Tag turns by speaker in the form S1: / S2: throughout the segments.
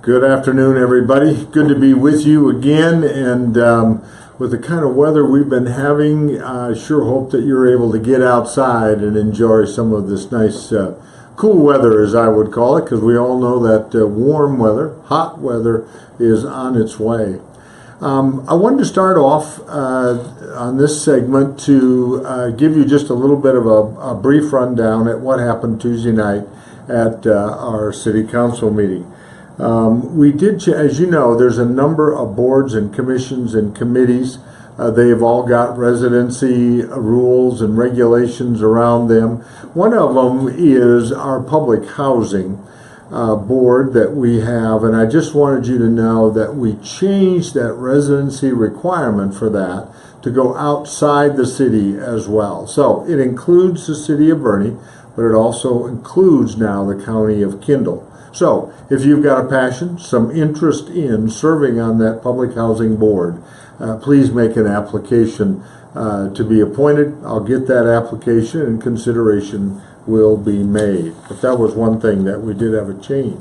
S1: Good afternoon, everybody. Good to be with you again, and with the kind of weather we've been having, I sure hope that you're able to get outside and enjoy some of this nice cool weather, as I would call it, because we all know that warm weather, hot weather, is on its way. I wanted to start off on this segment to give you just a little bit of a brief rundown at what happened Tuesday night at our city council meeting. We did, as you know, there's a number of boards and commissions and committees. They've all got residency rules and regulations around them. One of them is our public housing board that we have, and I just wanted you to know that we changed that residency requirement for that to go outside the city as well. So it includes the city of Boerne, but it also includes now the county of Kendall. So if you've got a passion, some interest in serving on that public housing board, please make an application to be appointed. I'll get that application and consideration will be made. But that was one thing that we did have a change.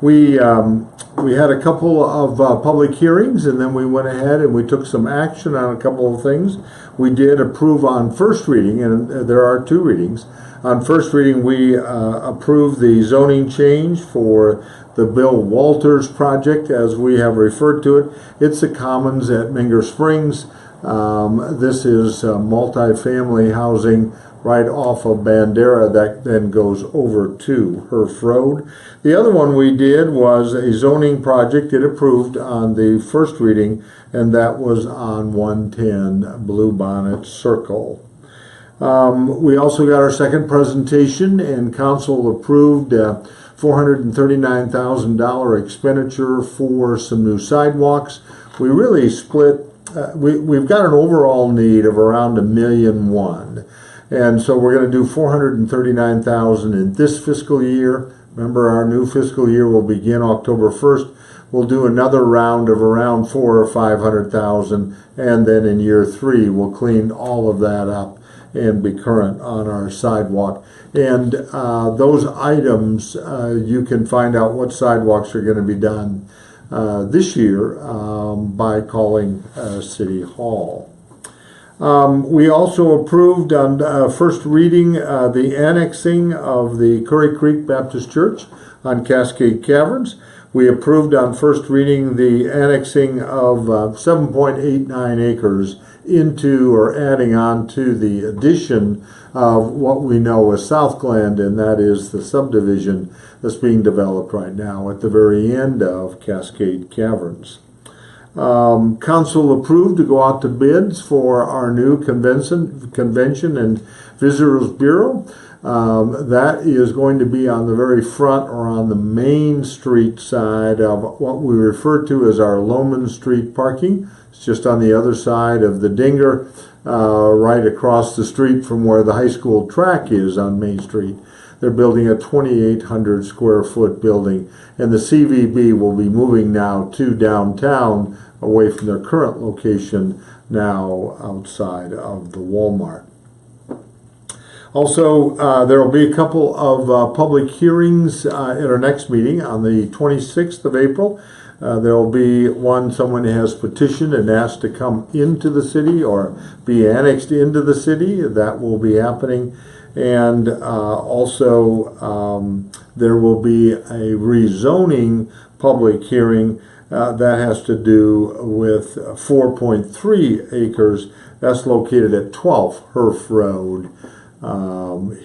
S1: We had a couple of public hearings, and then we went ahead and we took some action on a couple of things. We did approve on first reading, and there are two readings. On first reading, we approved the zoning change for the Bill Walters project, as we have referred to it. It's the Commons at Minger Springs. This is multi-family housing right off of Bandera that then goes over to Herf Road. The other one we did was a zoning project it approved on the first reading, and that was on 110 Bluebonnet Circle. We also got our second presentation, and council approved $439,000 expenditure for some new sidewalks. We really split, we've got an overall need of around $1.1 million. And so we're going to do $439,000 in this fiscal year. Remember, our new fiscal year will begin October 1st. We'll do another round of around $400,000 or $500,000, and then in year 3 we'll clean all of that up and be current on our sidewalk. And those items, you can find out what sidewalks are going to be done this year by calling City Hall. We also approved on first reading the annexing of the Curry Creek Baptist Church on Cascade Caverns. We approved on first reading the annexing of 7.89 acres into or adding on to the addition of what we know as South Glen, and that is the subdivision that's being developed right now at the very end of Cascade Caverns. Council approved to go out to bids for our new convention and visitors bureau. That is going to be on the very front or on the main street side of what we refer to as our Loman Street parking. It's just on the other side of the Dinger, right across the street from where the high school track is on Main Street. They're building a 2,800 square foot building, and the CVB will be moving now to downtown away from their current location now outside of the Walmart. Also, there will be a couple of public hearings at our next meeting on the 26th of April. There will be one, someone has petitioned and asked to come into the city or be annexed into the city. That will be happening. And also there will be a rezoning public hearing that has to do with 4.3 acres. That's located at 12th Herf Road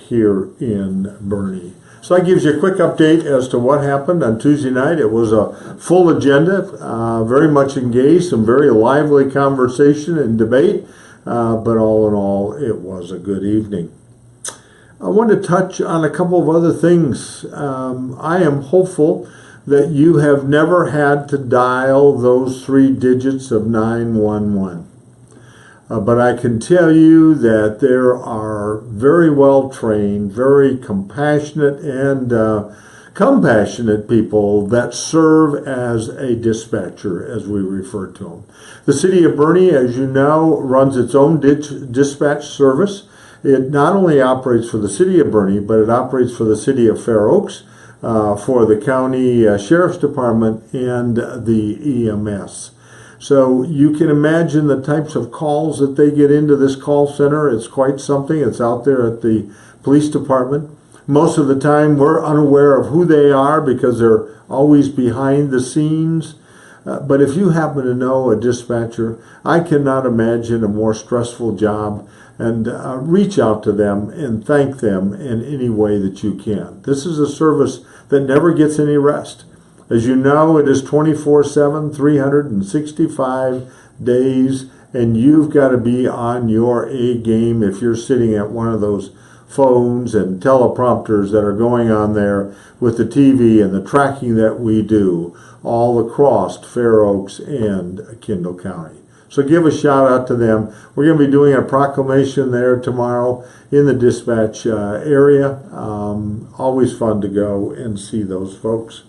S1: here in Boerne. So that gives you a quick update as to what happened on Tuesday night. It was a full agenda, very much engaged, some very lively conversation and debate, but all in all, it was a good evening. I want to touch on a couple of other things. I am hopeful that you have never had to dial those 3 digits of 911. But I can tell you that there are very well trained, very compassionate and compassionate people that serve as a dispatcher, as we refer to them. The city of Boerne, as you know, runs its own dispatch service. It not only operates for the city of Boerne, but it operates for the city of Fair Oaks, for the county sheriff's department and the EMS. So you can imagine the types of calls that they get into this call center. It's quite something. It's out there at the police department. Most of the time we're unaware of who they are because they're always behind the scenes. But if you happen to know a dispatcher, I cannot imagine a more stressful job. And reach out to them and thank them in any way that you can. This is a service that never gets any rest. As you know, it is 24/7, 365 days, and you've got to be on your A game if you're sitting at one of those phones and teleprompters that are going on there with the TV and the tracking that we do all across Fair Oaks and Kendall County. So give a shout out to them. We're going to be doing a proclamation there tomorrow in the dispatch area. Always fun to go and see those folks.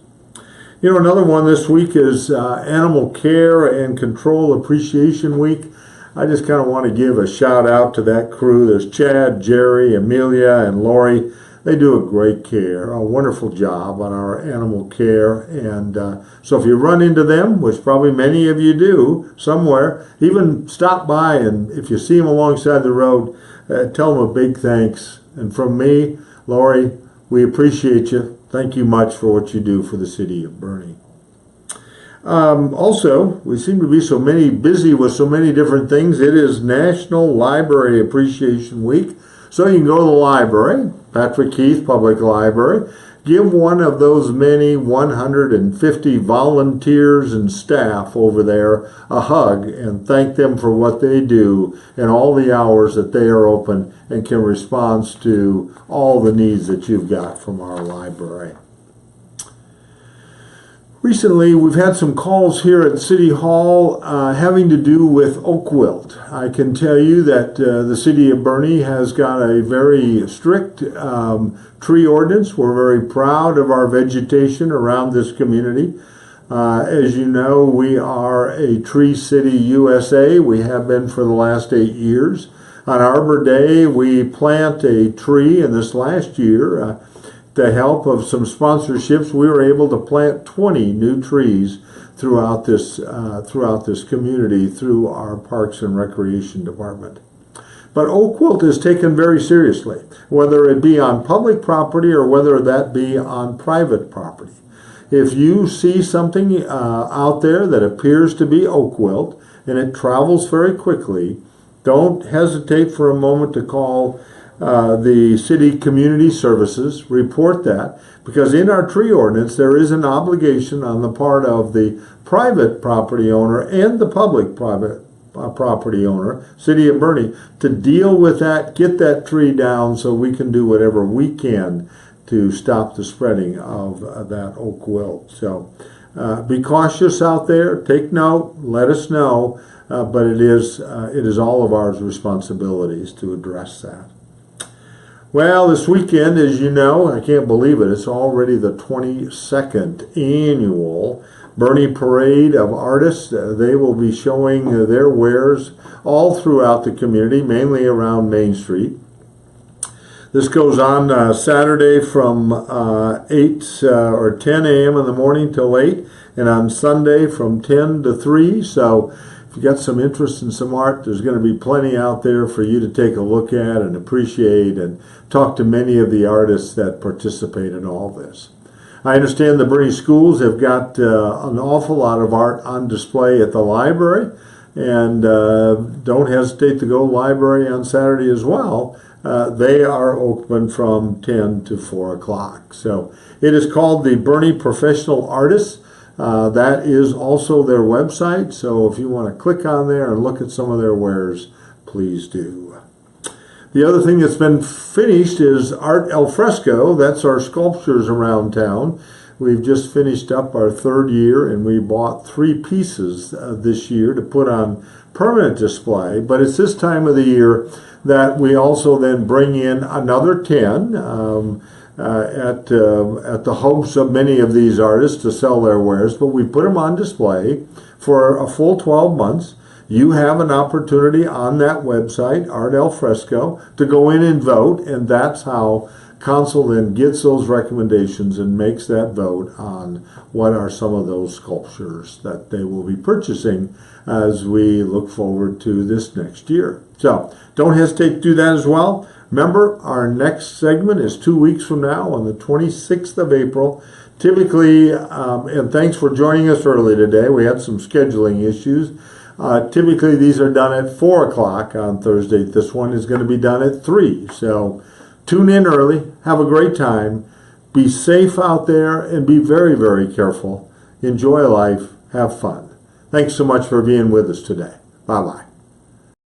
S1: You know, another one this week is Animal Care and Control Appreciation Week. I just kind of want to give a shout out to that crew. There's Chad, Jerry, Amelia, and Lori. They do a great a wonderful job on our animal care. And so if you run into them, which probably many of you do somewhere, even stop by, and if you see them alongside the road, tell them a big thanks. And from me, Lori, we appreciate you. Thank you much for what you do for the city of Boerne. Also, we seem to be busy with so many different things. It is National Library Appreciation Week. So you can go to the library, Patrick Heath Public Library, give one of those many 150 volunteers and staff over there a hug and thank them for what they do and all the hours that they are open and can respond to all the needs that you've got from our library. Recently, we've had some calls here at City Hall having to do with oak wilt. I can tell you that the city of Boerne has got a very strict tree ordinance. We're very proud of our vegetation around this community. As you know, we are a Tree City USA. We have been for the last 8 years. On Arbor Day, we plant a tree, and this last year, the help of some sponsorships, we were able to plant 20 new trees throughout this community through our Parks and Recreation Department. But oak wilt is taken very seriously, whether it be on public property or whether that be on private property. If you see something out there that appears to be oak wilt and it travels very quickly, don't hesitate for a moment to call the city community services, report that, because in our tree ordinance there is an obligation on the part of the private property owner and the public private property owner, city of Boerne, to deal with that, get that tree down so we can do whatever we can to stop the spreading of that oak wilt. So be cautious out there, take note, let us know, but it is all of our responsibilities to address that. Well, this weekend, as you know, I can't believe it, it's already the 22nd annual Boerne Parade of Artists. They will be showing their wares all throughout the community, mainly around Main Street. This goes on Saturday from 8 or 10 a.m. in the morning till 8, and on Sunday from 10 to 3. So if you got some interest in some art, there's going to be plenty out there for you to take a look at and appreciate and talk to many of the artists that participate in all this. I understand the Boerne schools have got an awful lot of art on display at the library, and don't hesitate to go to the library on Saturday as well. They are open from 10 to 4 o'clock. So it is called the Boerne Professional Artists. That is also their website, so if you want to click on there and look at some of their wares, please do. The other thing that's been finished is art al fresco. That's our sculptures around town. We've just finished up our 3rd year, and we bought 3 pieces this year to put on permanent display. But it's this time of the year that we also then bring in another 10 at the hopes of many of these artists to sell their wares. But we put them on display for a full 12 months. You have an opportunity on that website, Art al Fresco, to go in and vote, and that's how council then gets those recommendations and makes that vote on what are some of those sculptures that they will be purchasing as we look forward to this next year. So don't hesitate to do that as well. Remember, our next segment is 2 weeks from now on the 26th of April. Typically, and thanks for joining us early today. We had some scheduling issues. Typically, these are done at 4 o'clock on Thursday. This one is going to be done at 3. So tune in early. Have a great time. Be safe out there and be very, very careful. Enjoy life. Have fun. Thanks so much for being with us today. Bye-bye.